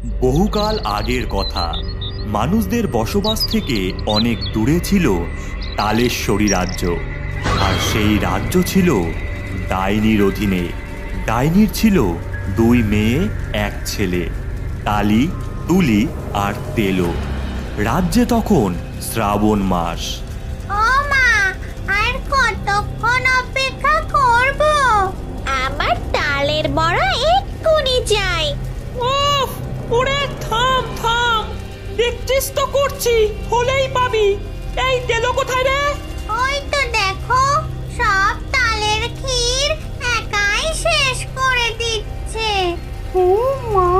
বহুকাল আগের কথা। মানুষদের বসবাস থেকে অনেক দূরে ছিল তালেশ্বরী রাজ্য। আর সেই রাজ্য ছিল ডাইনির অধীনে। ডাইনির ছিল 2 মেয়ে 1 ছেলে, তালি, তুলি আর তেলো। রাজ্যে তখন শ্রাবণ মাস। ও মা, আর কতক্ষণ অপেক্ষা করব? আমার তালের বড়া এক্ষুনি চাই। উফ, ওরে থাম থাম, দেখছিস তো করছি, হলেই পাবি। এই তেলো কোথায় রে? ওই তো দেখো, সব তালের ক্ষীর একাই শেষ করে দিচ্ছে। ও মা,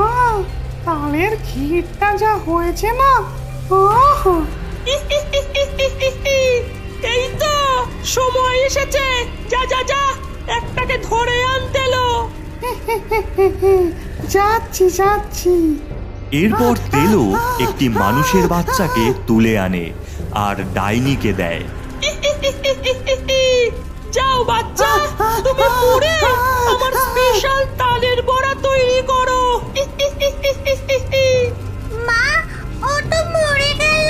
তালের ক্ষীরটা যা হয়েছে না, আহ! এই তো সময় এসেছে, যা যা যা, একটাকে ধরে আন তেলো। যাচ্ছি যাচ্ছি। এরপর তেলো একটি মানুষের বাচ্চাকে তুলে আনে আর ডাইনিকে দেয়। যাও বাচ্চা, তুমি পুরে আমার স্পেশাল তালের বড়া তৈরি করো। মা, ও তো মরে গেল।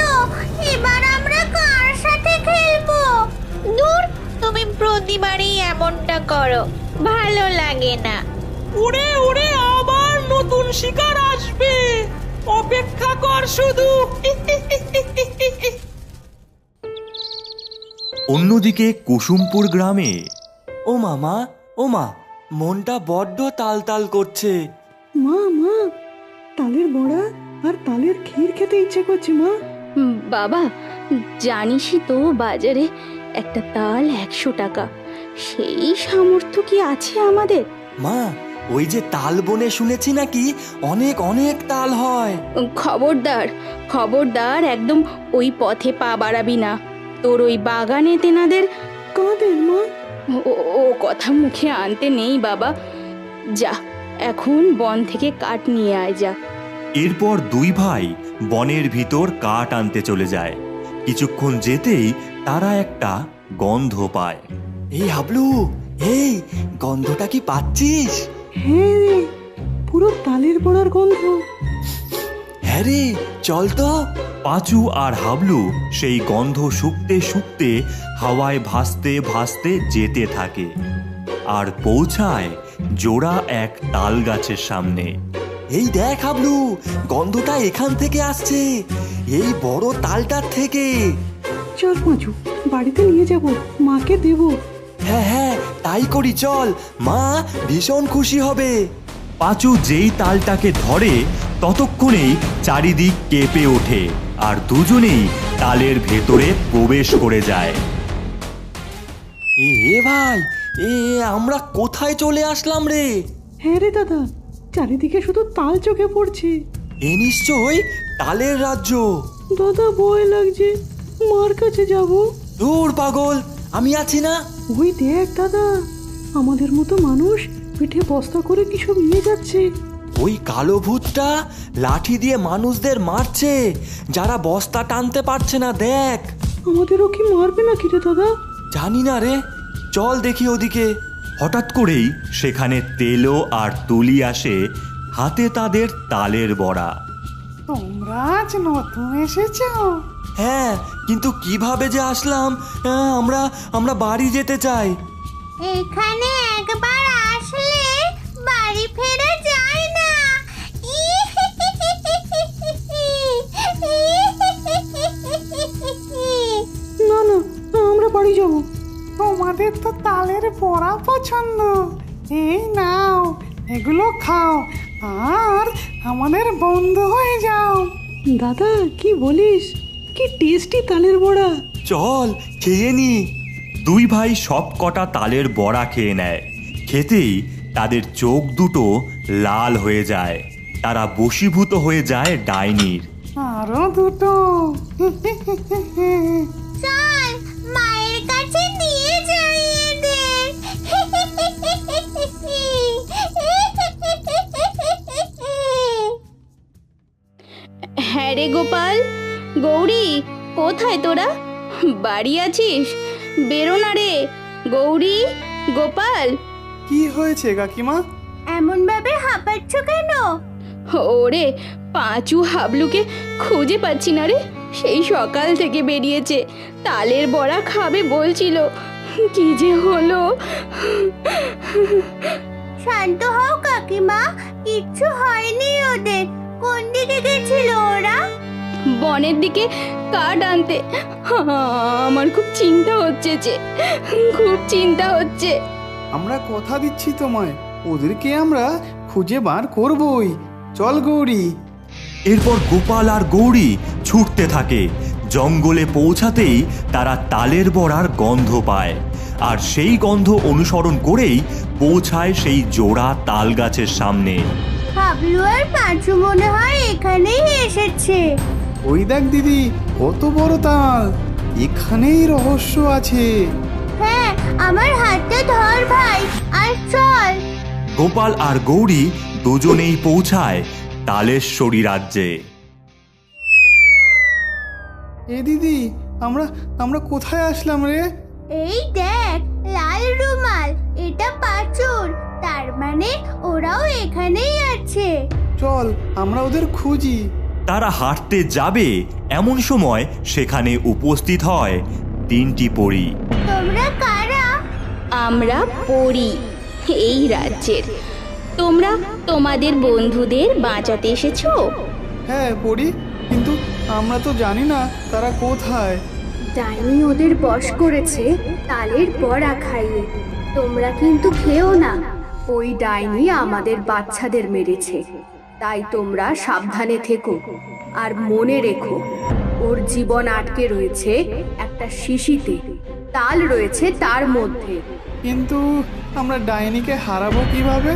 এবার আমরা কার সাথে খেলবো? দূর, তুমি প্রতিবারই এমনটা করো, ভালো লাগে না। উড়ে উড়ে আবার নতুন শিকার আসবে, অপেক্ষা কর শুধু। অন্যদিকে কুসুমপুর গ্রামে ও মামা, ও মা, মনটা বড্ড তাল তাল করছে। মা মা, তালের বড়া আর তালের ক্ষীর খেতে ইচ্ছে করছে মা। বাবা, জানিসই তো বাজারে একটা তাল 100 টাকা। সেই সামর্থ্য কি আছে আমাদের? মা, ওই যে তাল বনে শুনেছি নাকি অনেক অনেক তাল হয়। খবরদার খবরদার, একদম ওই পথে পা বাড়াবি না। তোর ওই বাগানে তেনাদের কাদের মা? ও কথা মুখে আনতে নেই বাবা। যা, এখন বন থেকে কাঠ নিয়ে আয় যা। এরপর 2 ভাই বনের ভিতর কাঠ আনতে চলে যায়। কিছুক্ষণ যেতেই তারা একটা গন্ধ পায়। এই হাবলু, এই গন্ধটা কি পাচ্ছিস? হ্যাঁ রে, পুরো তালের বড়ার গন্ধ। হ্যাঁ রে, চল তো। পাঁচু আর হাবলু সেই গন্ধ শুকতে শুকতে হাওয়ায় ভাসতে ভাসতে যেতে থাকে আর পৌঁছায় জোড়া এক তাল গাছের সামনে। এই দেখ হাবলু, গন্ধটা এখান থেকে আসছে, এই বড় তালটার থেকে। চল পাঁচু, বাড়িতে নিয়ে যাব, মাকে দেব। হ্যাঁ হ্যাঁ, তাই করি চল, মা ভীষণ খুশি হবে। পাঁচু যেই তালটাকে ধরে ততক্ষণেই চারিদিক কেঁপে ওঠে আর দুজনেই তালের ভেতরে প্রবেশ করে যায়। এ ভাই, আমরা কোথায় চলে আসলাম রে? হ্যাঁ রে দাদা, চারিদিকে শুধু তাল চোখে পড়ছে। এ নিশ্চয় তালের রাজ্য। দাদা, ভয় লাগছে, মার কাছে যাব। দূর পাগল, আমি আছি না। ওই দেখ দাদা, আমাদের মতো মানুষ পিঠে বস্তা করে কিছু নিয়ে যাচ্ছে। ওই কালো ভূতটা লাঠি দিয়ে মানুষদের মারছে যারা বস্তা টানতে পারছে না, দেখ। আমাদেরও কি মারবে নাকি রে দাদা? জানি না রে, চল দেখি ওদিকে। হঠাৎ করেই সেখানে তেলো আর তুলি আসে, হাতে তাদের তালের বড়া। তোমরা আজ নতুন এসেছো? হ্যাঁ, কিন্তু কিভাবে যে আসলাম? আমরা বাড়ি যেতে চাই। এখানে একবার আসলে বাড়ি ফেরা যায় না। না না, আমরা বাড়ি যাব। তোমাদের তো তালের বড়া পছন্দ, এই নাও, এগুলো খাও আর আমাদের বন্ধু হয়ে যাও। দাদা, কি বলিস? কি টেস্টি তালের বড়া। চল খেয়ে নি। 2 ভাই সব কটা তালের বড়া খেয়ে নেয়। খেতেই তাদের চোখ দুটো লাল হয়ে যায়। তারা বশীভূত হয়ে যায় ডাইনির। আরো দুটো। চল, মায়ের কাছে নিয়ে যাই এদের। হ্যাঁ রে গোপাল, গৌরী, কোথায় তোরা? বাড়ি আছিস? বেরো না রে। গৌরী, গোপাল। কি হয়েছে কাকিমা? এমন ভাবে হাঁপাচ্ছ কেন? ওরে, পাঁচু হাবলুকে খুঁজে পাচ্ছি না রে। সেই সকাল থেকে বেরিয়েছে, তালের বড়া খাবে বলছিল, কি যে হলো। শান্ত হও কাকিমা, কিচ্ছু হয়নি ওদের। কোন দিকে গেছিল ওরা? বনের দিকে কাঠ আনতে। আমার খুব চিন্তা হচ্ছে যে, খুব চিন্তা হচ্ছে। আমরা কথা দিচ্ছি তোমায়, ওদেরকে আমরা খুঁজে বার করবই। চল গৌরী। এরপর গোপাল আর গৌরী ছুটতে থাকে। জঙ্গলে পৌঁছাতেই তারা তালের বড়ার গন্ধ পায়, আর সেই গন্ধ অনুসরণ করেই পৌঁছায় সেই জোড়া তাল গাছের সামনে। হাবলু আর পাঁচু মনে হয় এখানেই এসেছে। ওই দেখ দিদি, কত বড় তাল! এখানেই রহস্য আছে। হ্যাঁ, আমার হাতটা ধর ভাই, আর চল। গোপাল আর গৌরী দুজনেই পৌঁছায় তালেশ্বরী রাজ্যে। এ দিদি, আমরা আমরা কোথায় আসলাম রে? এই দেখ, লাল রুমাল, এটা পাঁচুর। তার মানে ওরাও এখানেই আছে। চল আমরা ওদের খুঁজি। তারা হাঁটতে যাবে এমন সময় সেখানে উপস্থিত হয় তিনটি পরী। তোমরা কারা? আমরা পড়ি এই রাজ্যের। তোমরা তোমাদের বন্ধুদের বাঁচাতে এসেছো? হ্যাঁ পড়ি, কিন্তু আমরা তো জানি না তারা কোথায়। ডাইনি ওদের বশ করেছে তালের বড়া খাইয়ে। তোমরা কিন্তু খেও না, ওই ডাইনি আমাদের বাচ্চাদের মেরেছে। তাই তোমরা সাবধানে থেকো, আর মনে রেখো ওর জীবন আটকে রয়েছে একটা শিশিতে, তাল রয়েছে তার মধ্যে। কিন্তু আমরা ডাইনিকে হারাবো কিভাবে?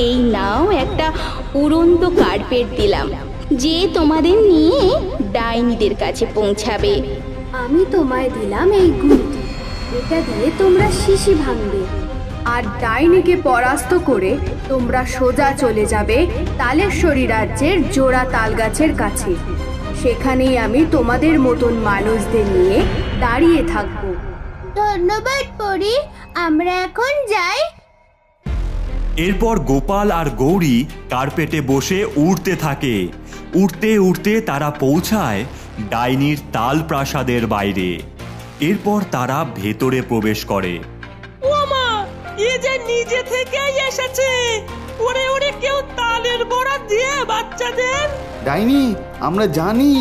এই নাও একটা উড়ন্ত কার্পেট দিলাম, যে তোমাদের নিয়ে ডাইনিদের কাছে পৌঁছাবে। আমি তোমায় দিলাম এই গুলতি, এটা দিয়ে তোমরা শিশি ভাঙবে। আর ডাইনিকে পরাস্ত করে তোমরা সোজা চলে যাবে তালেশ্বরী রাজ্যের জোড়া তাল গাছের কাছে। সেখানেই আমি তোমাদের মতন মানুষদের নিয়ে দাঁড়িয়ে থাকবো। ধন্যবাদ পরি, আমরা এখন যাই। এরপর গোপাল আর গৌরী কার্পেটে বসে উড়তে থাকে। উড়তে উড়তে তারা পৌঁছায় ডাইনির তাল প্রাসাদের বাইরে। এরপর তারা ভেতরে প্রবেশ করে। ও মা, এ যে নিজে থেকেই এসেছে। ওরে ওরে, কেউ তালের বড়া দিয়ে বাচ্চাদের। ডাইনি, আমরা জানি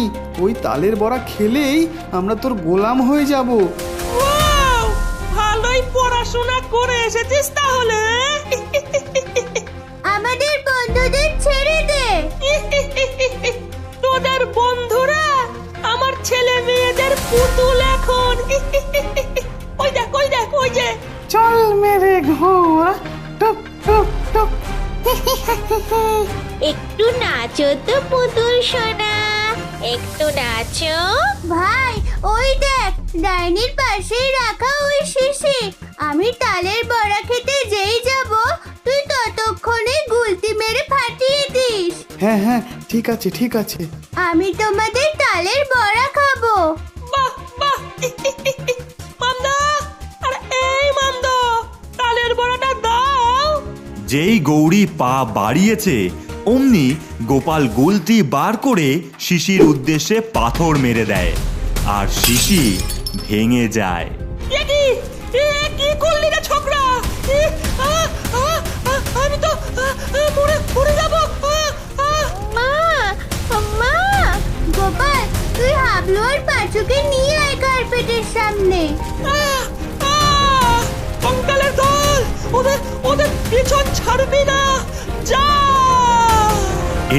ওই তালের বড়া খেলেই আমরা তোর গোলাম হয়ে যাব। ওয়াও, ভালোই পড়াশোনা করে এসেছিস তাহলে। আমাদের বন্ধুদের ছেড়ে দে। তোদের বন্ধুরা আমার ছেলে মেয়েদের পুতুল এখন। ওই দেখ, ওই দেখ, ওই যে। চল মেরে ঘোর, টুক টুক টুক। একটু নাচো তো পুতুল সোনা, একটু নাচো। ভাই, ওই দেখ, ডাইনির পাশেই রাখা ওই শিশি। আমি তালের বড়া খেতে যেই যাব, তুই ততক্ষণে গুলতি মেরে ফাটিয়ে দিস। হ্যাঁ হ্যাঁ, ঠিক আছে ঠিক আছে। আমি তোমাদের তালের বড়া খাবো। বাহ বাহ। মামদা, আরে এই মামদা, তালের বড়াটা দাও। যেই গৌরী পা বাড়িয়েছে অমনি গোপাল গুলতি বার করে শিশির উদ্দেশ্যে পাথর মেরে দেয়, আর শিশি ভেঙে যায়। এ কি, এ কি করলি রে ছোকরা? আমি তো মরে যাব। মা, মা, গোপাল, তুই হাবলু আর পাঁচুকে নিয়ে আয় কার্পেটের সামনে। কঙ্কালের দল, ওদের ওদের পিছন ছাড়বি না, যা।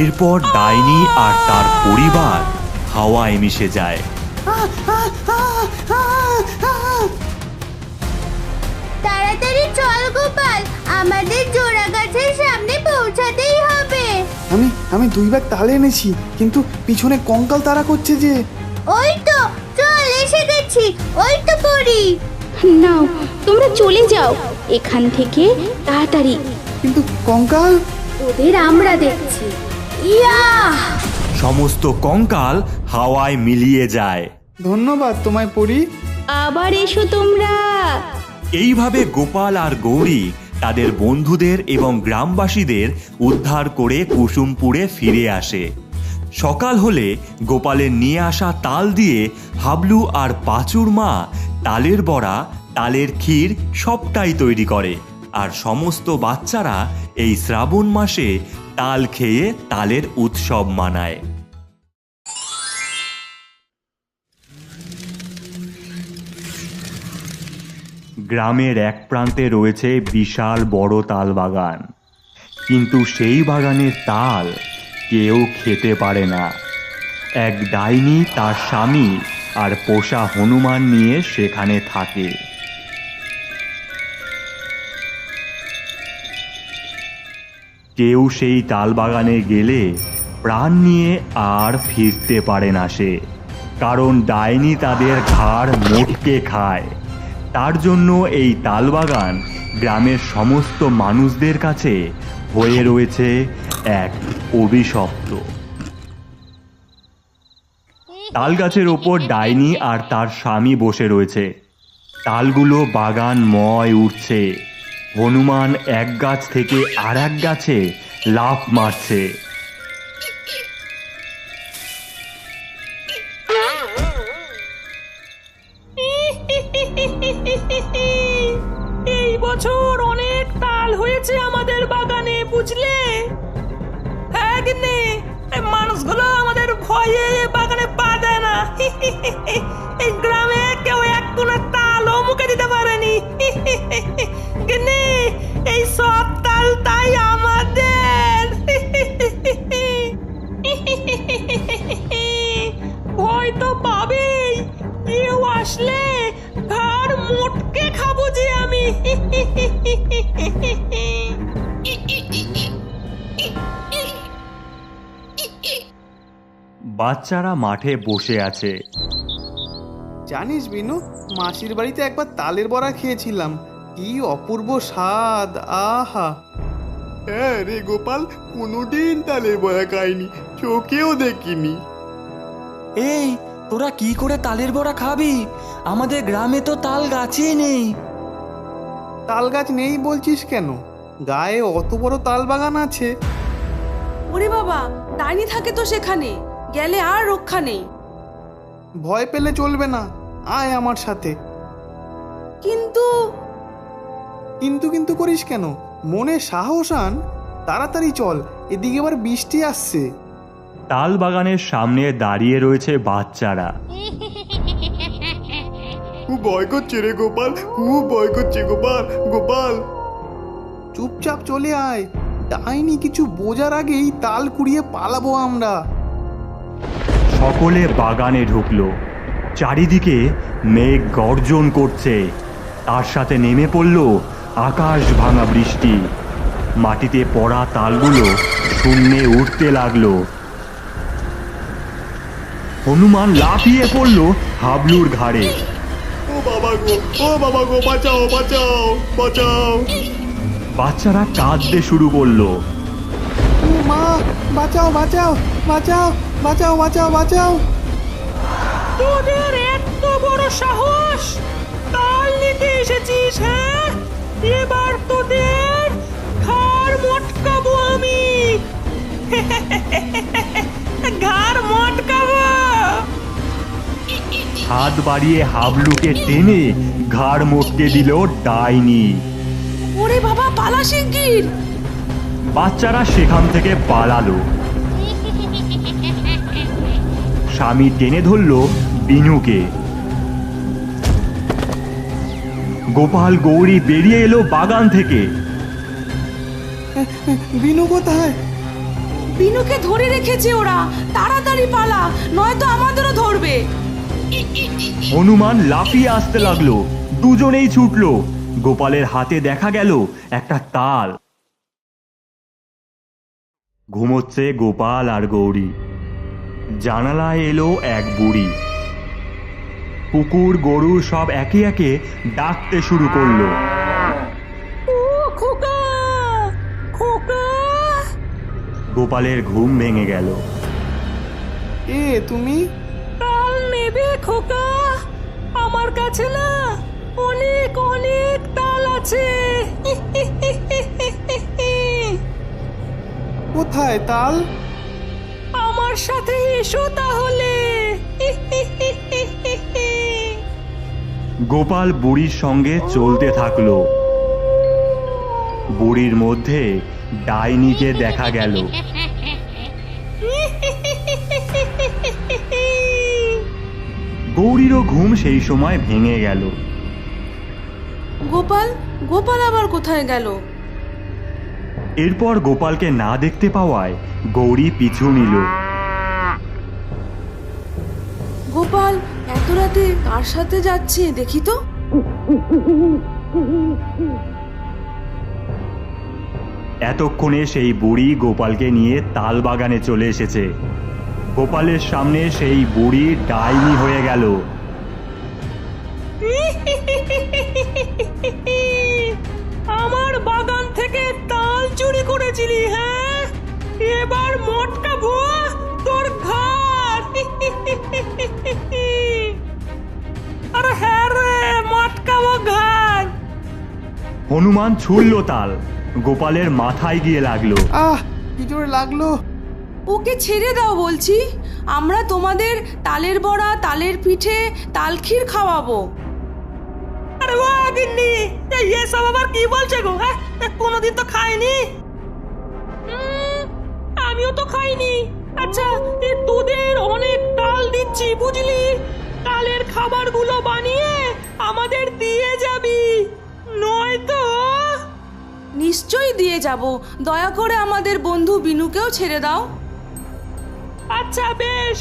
এরপর ডাইনি আর তার পরিবার হাওয়ায় মিশে যায়। তাড়াতাড়ি চল গোপাল, আমাদের জোড়া গাছের সামনে পৌঁছাতেই হবে। আমি 2 ব্যাগ তাল এনেছি, কিন্তু পিছনে কঙ্কাল তাড়া করছে যে। ওই তো, চল এসে গেছি। ওই তো পড়ি। নাও, তোমরা চলে যাও এখান থেকে তাড়াতাড়ি। কিন্তু কঙ্কাল? ওদের আমরা দেখছি। ইয়া! সমস্ত কঙ্কাল হাওয়ায় মিলিয়ে যায়। ধন্যবাদ তোমায় পড়ি। আবার এসো তোমরা। এইভাবে গোপাল আর গৌরী তাদের বন্ধুদের এবং গ্রামবাসীদের উদ্ধার করে কুসুমপুরে ফিরে আসে। সকাল হলে গোপালের নিয়ে আসা তাল দিয়ে হাবলু আর পাঁচুর মা তালের বড়া, তালের ক্ষীর সবটাই তৈরি করে। আর সমস্ত বাচ্চারা এই শ্রাবণ মাসে তাল খেয়ে তালের উৎসব মানায়। গ্রামের এক প্রান্তে রয়েছে বিশাল বড় তাল বাগান, কিন্তু সেই বাগানের তাল কেউ খেতে পারে না। এক ডাইনি তার স্বামী আর পোষা হনুমান নিয়ে সেখানে থাকে। কেউ সেই তাল বাগানে গেলে প্রাণ নিয়ে আর ফিরতে পারে না সে, কারণ ডাইনি তাদের ঘাড় মোটকে খায়। তার জন্য এই তালবাগান গ্রামের সমস্ত মানুষদের কাছে হয়ে রয়েছে এক অভিশপ্ত। তাল গাছের ওপর ডাইনি আর তার স্বামী বসে রয়েছে। তালগুলো বাগানময় উঠছে। হনুমান এক গাছ থেকে আর এক গাছে লাফ মারছে। এই বছর অনেক তাল হয়েছে আমাদের বাগানে, বুঝলে? হ্যাঁ গিন্নি, মানুষগুলো আমাদের ভয়ে বাগানে পা দেয় না। এই গ্রামে কেউ এক কোণে তালও মুখে দিতে পারেনি। গিন্নি, এই সব তাল তাই আমাদের। ভয় তো পাবেই, কেউ আসলে ঘাড় মোটকে খাবো যে আমি। বাচ্চারা মাঠে বসে আছে। জানিস বিনু, মাসির বাড়িতে একবার তালের বড়া খেয়েছিলাম, কি অপূর্ব স্বাদ! আহা! হ্যাঁ রে গোপাল, কোনোদিন তালের বড়া খাইনি, চোখেও দেখিনি। এই, তোরা কি করে তালের বড়া খাবি? আমাদের গ্রামে তো তাল গাছই নেই। তাল গাছ নেই বলছিস কেন? গায়ে অত বড় তাল বাগান আছে। ওরে বাবা, ডাইনি থাকে তো সেখানে, গেলে আর রক্ষা নেই। ভয় পেলে চলবে না, আয় আমার সাথে। কিন্তু কিন্তু কিন্তু করিস কেন? মনে সাহস আন, তাড়াতাড়ি চল, এদিকে এবার বৃষ্টি আসছে। তাল বাগানের সামনে দাঁড়িয়ে রয়েছে বাচ্চারা। খুব ভয় করছে রে গোপাল, খুব ভয় করছে গোপাল। গোপাল, চুপচাপ চলে আয়, ডাইনি কিছু বোঝার আগেই তাল কুড়িয়ে পালাবো আমরা। সকলে বাগানে ঢুকলো। চারিদিকে মেঘ গর্জন করছে, তার সাথে নেমে পড়ল আকাশ ভাঙা বৃষ্টি। মাটিতে পড়া তালগুলো শূন্যে উঠতে লাগলো। হনুমান লাফিয়ে পড়ল হাবলুর ঘাড়ে। ও বাবা গো, ও বাবা গো, বাঁচাও বাঁচাও বাঁচাও! বাচ্চারা কাঁদতে শুরু করলো। ও মা, বাঁচাও বাঁচাও বাঁচাও বাঁচাও বাঁচাও বাঁচাও! তোদের এত বড় সাহস! তাল নিতে এসেছিস? হ্যাঁ, এবার তোদের ঘাড় মটকাবো আমি। ঘাড় মটকাবো। হাত বাড়িয়ে হাবলুকে টেনে ঘাড় মটকে দিল ডাইনি। ওরে বাবা, পালা শিগগির! বাচ্চারা সেখান থেকে পালালো। স্বামী টেনে ধরল বিনুকে। গোপাল গৌরী বেরিয়ে এলো বাগান থেকে। বিনু কোথায়? বিনুকে ধরে রেখেছে ওরা, তাড়াতাড়ি পালা, নয়তো আমাদেরও ধরবে। হনুমান লাফিয়ে আসতে লাগলো। দুজনেই ছুটলো। গোপালের হাতে দেখা গেল একটা তাল। ঘুমোচ্ছে গোপাল আর গৌরী। জানালায় এলো এক বুড়ি। কুকুর গরু সব একে একে ডাকতে শুরু করলো। ও খোকা, খোকা! গোপালের ঘুম ভেঙে গেল। এ তুমি? তাল নেবে খোকা? আমার কাছে না অনেক অনেক তাল আছে। কোথায় তাল? আমার সাথে এসো তাহলে। গোপাল বুড়ির সঙ্গে চলতে থাকলো। বুড়ির মধ্যে ডাইনিকে দেখা গেল। গৌরীরও ঘুম সেই সময় ভেঙে গেল। গোপাল গোপাল আবার কোথায় গেল? এরপর গোপালকে না দেখতে পাওয়ায় গৌরী পিছু নিল। গোপাল এত রাতে কার সাথে যাচ্ছে দেখি তো। এতক্ষণে সেই বুড়ি গোপালকে নিয়ে তাল বাগানে চলে এসেছে। গোপালের সামনে সেই বুড়ি ডাইনি হয়ে গেল। আমার বাগান থেকে তাল চুরি করেছিলি, হ্যাঁ? এবার মটকাবো তোর ঘাড়। আরে হ্যাঁ রে, মটকাবো ঘাড়। হনুমান ছুড়ল তাল, গোপালের মাথায় গিয়ে লাগলো। কি জোরে লাগলো! ওকে ছেড়ে দাও বলছি, আমরা তোমাদের তালের বড়া, তালের পিঠে, তালক্ষীর খাওয়াবো। আরে বাহ গিন্নি, এসব আবার কি বলছে গো? হ্যাঁ, কোনোদিন তো খাইনি। আমিও তো খাইনি। আচ্ছা, তোদের অনেক তাল দিচ্ছি বুঝলি, তালের খাবারগুলো বানিয়ে আমাদের দিয়ে যাবি, নয়তো। নিশ্চয়ই দিয়ে যাব, দয়া করে আমাদের বন্ধু বিনুকেও ছেড়ে দাও। আচ্ছা বেশ।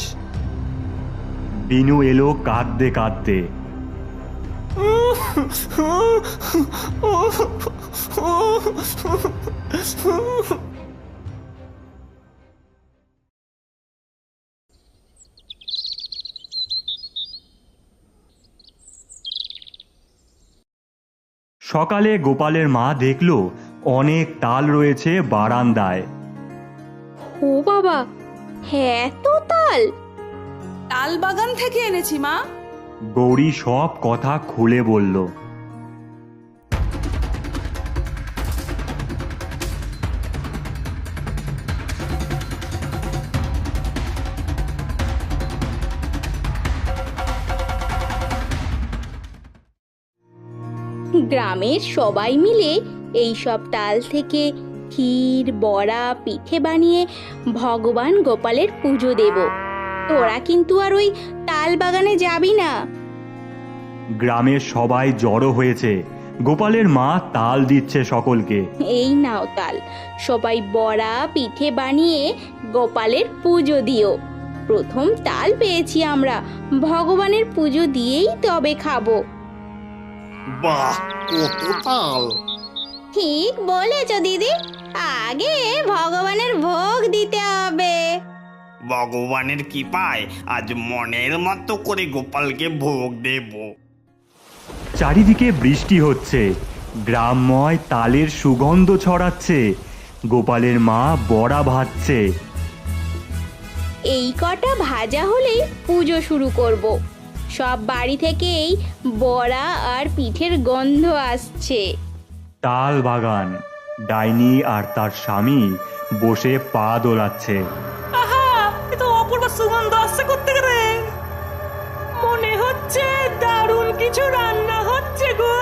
বিনু এলো কাঁদতে কাঁদতে। সকালে গোপালের মা দেখল অনেক তাল রয়েছে বারান্দায়। ও বাবা, হ্যাঁ তো তাল। তাল বাগান থেকে এনেছি মা। গৌরী সব কথা খুলে বলল। গ্রামের সবাই মিলে এই সব তাল থেকে ক্ষীর, বড়া, পিঠে বানিয়ে ভগবান গোপালের পুজো দেব। তোরা কিন্তু আর ওই তাল বাগানে যাবি না। গ্রামের সবাই জড়ো হয়েছে। গোপালের মা তাল দিচ্ছে সকলকে। এই নাও তাল, সবাই বড়া পিঠে বানিয়ে গোপালের পুজো দিও। প্রথম তাল পেয়েছি আমরা, ভগবানের পুজো দিয়েই তবে খাবো। বাহ, কত তাল! ঠিক বলেছ দিদি, আগে ভগবানের ভোগ দিতে হবে। ভগবানের কৃপায় আজ মনের মতো করে গোপালকে ভোগ দেব। চারিদিকে বৃষ্টি হচ্ছে, গ্রামময় তালের সুগন্ধ ছড়াচ্ছে। গোপালের মা বড়া ভাজছে। এই কটা ভাজা হলেই পুজো শুরু করব। সব বাড়ি থেকেই বড়া আর পিঠের গন্ধ আসছে। তাল বাগান, ডাইনি আর তার স্বামী বসে পা দোলাচ্ছে। আহা, এ তো অপূর্ব সুগন্ধ আসছে কোত্থেকে রে? মনে হচ্ছে দারুণ কিছু রান্না হচ্ছে গো।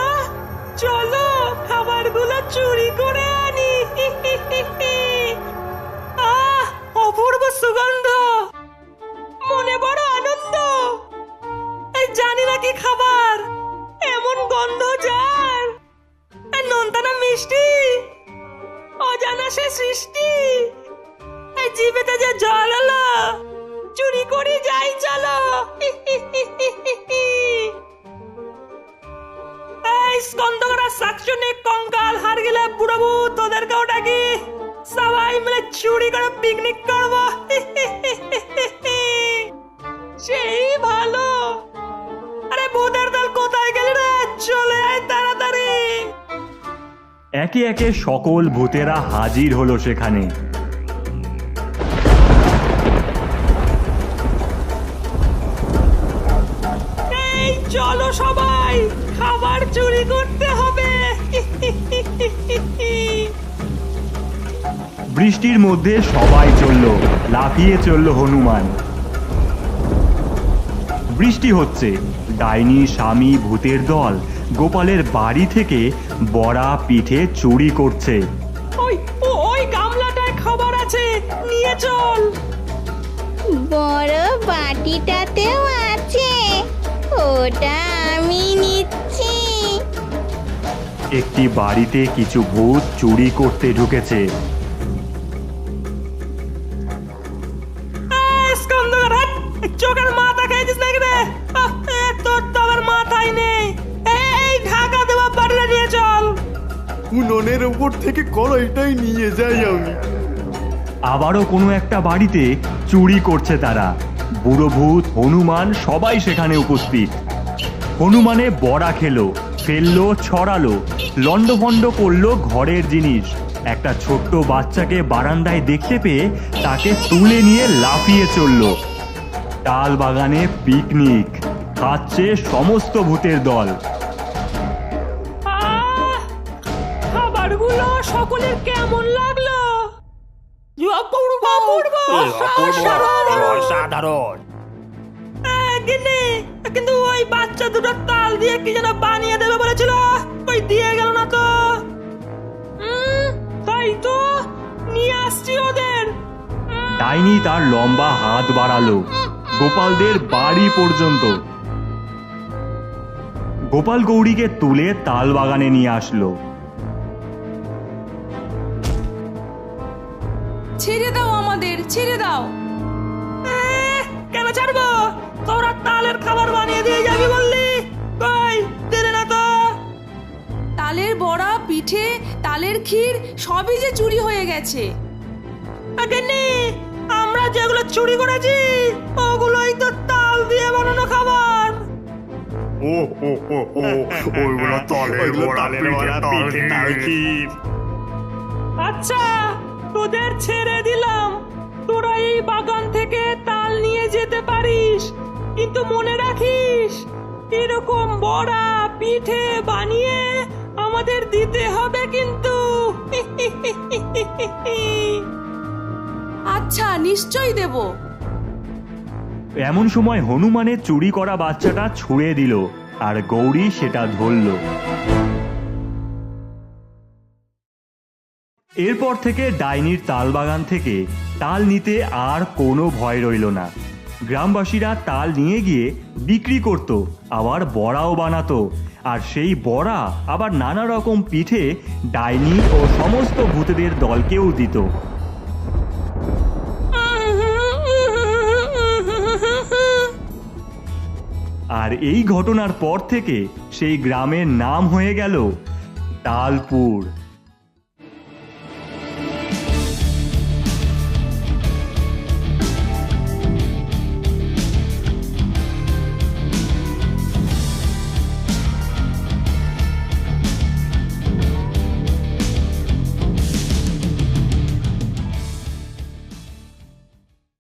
চলো খাবারগুলো চুরি করে আনি। অপূর্ব সুগন্ধ, মনে বড় আনন্দ। এই জানি না কি খাবার, এমন গন্ধ যার। নোনতা মিষ্টি, অজানা সে সৃষ্টি। এই জিভেতে যে জল এলো, চুরি করে যাই চলো। এই স্কন্দকরা শাকচুনি কঙ্কাল হার গেলে বুড়াবু, তোদেরকেও ডাকি। সবাই মিলে চুরি করে পিকনিক করবো। সেই ভালো। আরে ভূতের দল কোথায় গেলি রে? চলে আয় তাড়াতাড়ি। একে একে সকল ভূতেরা হাজির হলো সেখানে। এই চলো সবাই, খাবার চুরি করতে হবে। বৃষ্টির মধ্যে সবাই চলল, লাফিয়ে চলল হনুমান। বৃষ্টি হচ্ছে, ডাইনি স্বামী ভূতের দল গোপালের বাড়ি থেকে বড়া পিঠে চুরি করছে। ওই গামলাটায় খাবার আছে, নিয়ে চল। বড় বাটিটাতেও আছে, ওটা আমি নিচ্ছি। একটি বাড়িতে কিছু ভূত চুরি করতে ঢুকেছে। চোখের মাথা খাইছিস নাকি রে? তোর তো আবার মাথায় নেই। এই ঢাকা দেওয়া বাড়িটা নিয়ে চল। উনুনের উপর থেকে কড়াইটাই নিয়ে যাই আমি। আবারও কোনো একটা বাড়িতে চুরি করছে তারা। বুড়ো ভূত, হনুমান সবাই সেখানে উপস্থিত। হনুমানে বড়া খেলো, ফেললো, ছড়ালো, লন্ডভন্ড করলো ঘরের জিনিস। একটা ছোট্ট বাচ্চাকে বারান্দায় দেখতে পেয়ে তাকে তুলে নিয়ে লাফিয়ে চলল। তাল বাগানে পিকনিক খাচ্ছে সমস্ত ভূতের দল। খাবারগুলো সকলের কেমন লাগলো? সাধারণ। কিন্তু ওই বাচ্চা দুটো তাল দিয়ে কি যেন বানিয়ে দেবে বলেছিল, ওই দিয়ে গেল না তো। তাই তো, নিয়ে আসছি ওদের। ডাইনি তার লম্বা হাত বাড়ালো গোপালদের বাড়ি পর্যন্ত। গোপাল গৌরীকে তুলে তাল বাগানে নিয়ে আসলো। ছেড়ে দাও আমাদের, ছেড়ে দাও। কেন ছাড়বো? তোরা তালের খাবার বানিয়ে দিয়ে যাবি বললি, কই দিলে না তো। তালের বড়া, পিঠে, তালের ক্ষীর সবই যে চুরি হয়ে গেছে। আমরা যেগুলো চুরি করেছি ওগুলোই তো তাল দিয়ে বানানো খাবার। ওইগুলো তালের বড়া, পিঠে, তাল ক্ষীর। আচ্ছা, তোদের ছেড়ে দিলাম, তোরা এই বাগান থেকে তাল নিয়ে যেতে পারিস, কিন্তু মনে রাখিস এরকম বড়া পিঠে বানিয়ে আমাদের দিতে হবে কিন্তু। আচ্ছা, নিশ্চয়ই দেব। এমন সময় হনুমানের চুরি করা বাচ্চাটা ছুঁড়ে দিল আর গৌরী সেটা ধরল। এরপর থেকে ডাইনির তাল বাগান থেকে তাল নিতে আর কোনো ভয় রইল না। গ্রামবাসীরা তাল নিয়ে গিয়ে বিক্রি করত, আবার বড়াও বানাতো, আর সেই বড়া আবার নানা রকম পিঠে ডাইনি ও সমস্ত ভূতেদের দলকেও দিত। আর এই ঘটনার পর থেকে সেই গ্রামের নাম হয়ে গেল তালপুর।